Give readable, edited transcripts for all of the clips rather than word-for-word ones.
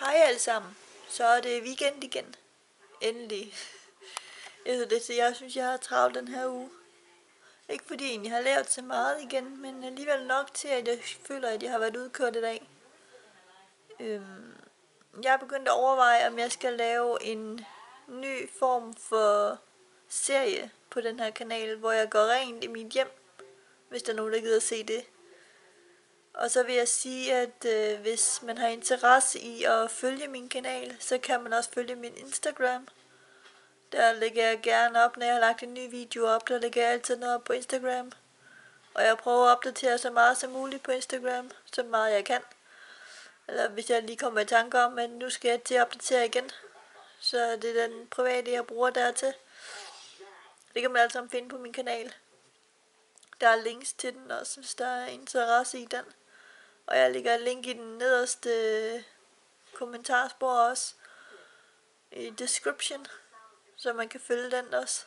Hej alle sammen. Så er det weekend igen. Endelig. Jeg synes, jeg har travlt den her uge. Ikke fordi jeg har lavet så meget igen, men alligevel nok til, at jeg føler, at jeg har været udkørt i dag. Jeg er begyndt at overveje, om jeg skal lave en ny form for serie på den her kanal, hvor jeg går rent i mit hjem, hvis der er nogen, der gider se det. Og så vil jeg sige, at hvis man har interesse i at følge min kanal, så kan man også følge min Instagram. Der lægger jeg gerne op, når jeg har lagt en ny video op, der lægger jeg altid noget op på Instagram. Og jeg prøver at opdatere så meget som muligt på Instagram, så meget jeg kan. Eller hvis jeg lige kommer i tanke om, at nu skal jeg til at opdatere igen, så det er den private, jeg bruger dertil. Det kan man altså finde på min kanal. Der er links til den også, hvis der er interesse i den. Og jeg lægger et link i den nederste kommentarspor også. I description. Så man kan følge den også.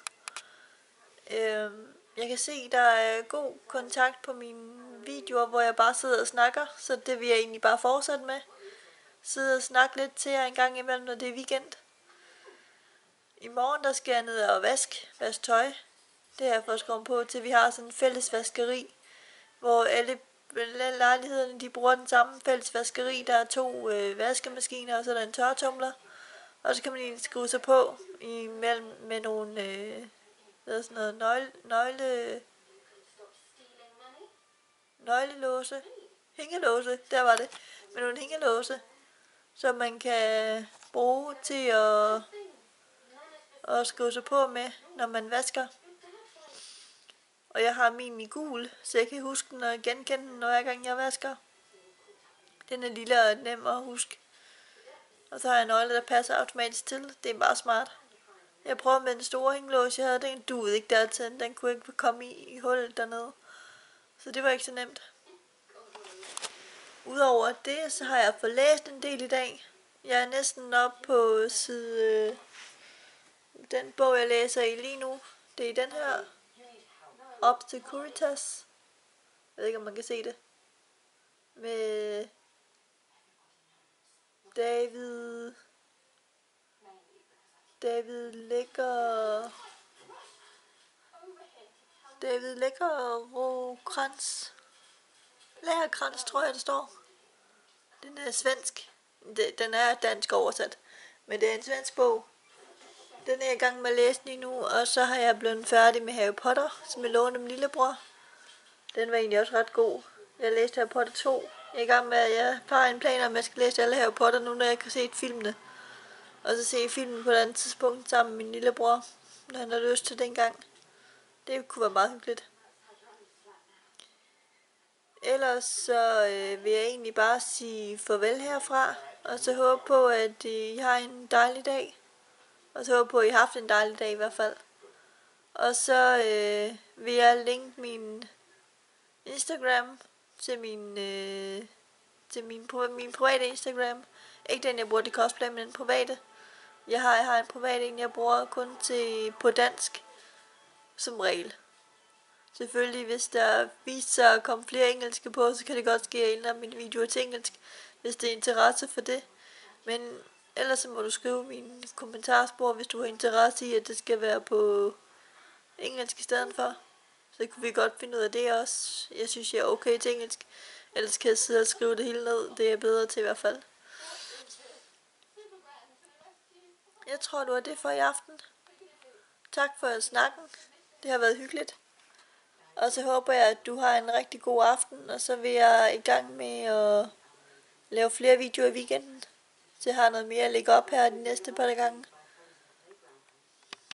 Jeg kan se, der er god kontakt på mine videoer, hvor jeg bare sidder og snakker. Så det vil jeg egentlig bare fortsætte med. Sidde og snakke lidt til jer en gang imellem, når det er weekend. I morgen der skal jeg ned og vaske tøj. Det har jeg først kommet på til, vi har sådan en fælles vaskeri, hvor alle lejlighederne de bruger den samme fælles vaskeri. Der er 2 vaskemaskiner, og så er der en tørretumler. Og så kan man egentlig skrue sig på imellem med nogle sådan noget nøglelåse, hængelåse, der var det, med nogle hængelåse, som man kan bruge til at skrue sig på med, når man vasker. Og jeg har min i gul, så jeg kan huske den og genkende den, hver gang jeg vasker. Den er lille og nem at huske. Og så har jeg en nøgle, der passer automatisk til. Det er bare smart. Jeg prøvede med den store hængelås, jeg havde. Den duede ikke dertil. Den kunne ikke komme i hullet dernede. Så det var ikke så nemt. Udover det, så har jeg fået læst en del i dag. Jeg er næsten oppe på side... Den bog, jeg læser i lige nu, det er den her. Obscuritas. Jeg ved ikke, om man kan se det. Med David Lagerkrans, tror jeg det står. Den er svensk. Den er dansk oversat. Men det er en svensk bog. Den er jeg i gang med at læse lige nu. Og så har jeg blevet færdig med Harry Potter, som jeg lånte min lillebror. Den var egentlig også ret god. Jeg læste Harry Potter 2. Jeg er i gang med, at jeg har en plan om, at jeg skal læse alle Harry Potter nu, når jeg kan se filmene. Og så se filmen på et andet tidspunkt sammen med min lillebror, når han har lyst til dengang. Det kunne være meget hyggeligt. Ellers så vil jeg egentlig bare sige farvel herfra. Og så håbe på, at I har en dejlig dag. Og så håbe på, at I har haft en dejlig dag i hvert fald. Og så vil jeg linke min Instagram til min private Instagram. Ikke den, jeg bruger til cosplay, men den private. Jeg har en privat en, jeg bruger kun på dansk, som regel. Selvfølgelig, hvis der viser sig at komme flere engelske på, så kan det godt ske, at jeg ændrer mine videoer til engelsk, hvis det er interesse for det. Men ellers så må du skrive min kommentarspor, hvis du har interesse i, at det skal være på engelsk i stedet for. Så kunne vi godt finde ud af det også. Jeg synes, jeg er okay til engelsk. Ellers kan jeg sidde og skrive det hele ned. Det er jeg bedre til i hvert fald. Jeg tror, det var det for i aften. Tak for snakken. Det har været hyggeligt. Og så håber jeg, at du har en rigtig god aften. Og så vil jeg i gang med at lave flere videoer i weekenden. Så jeg har noget mere at lægge op her de næste par gange.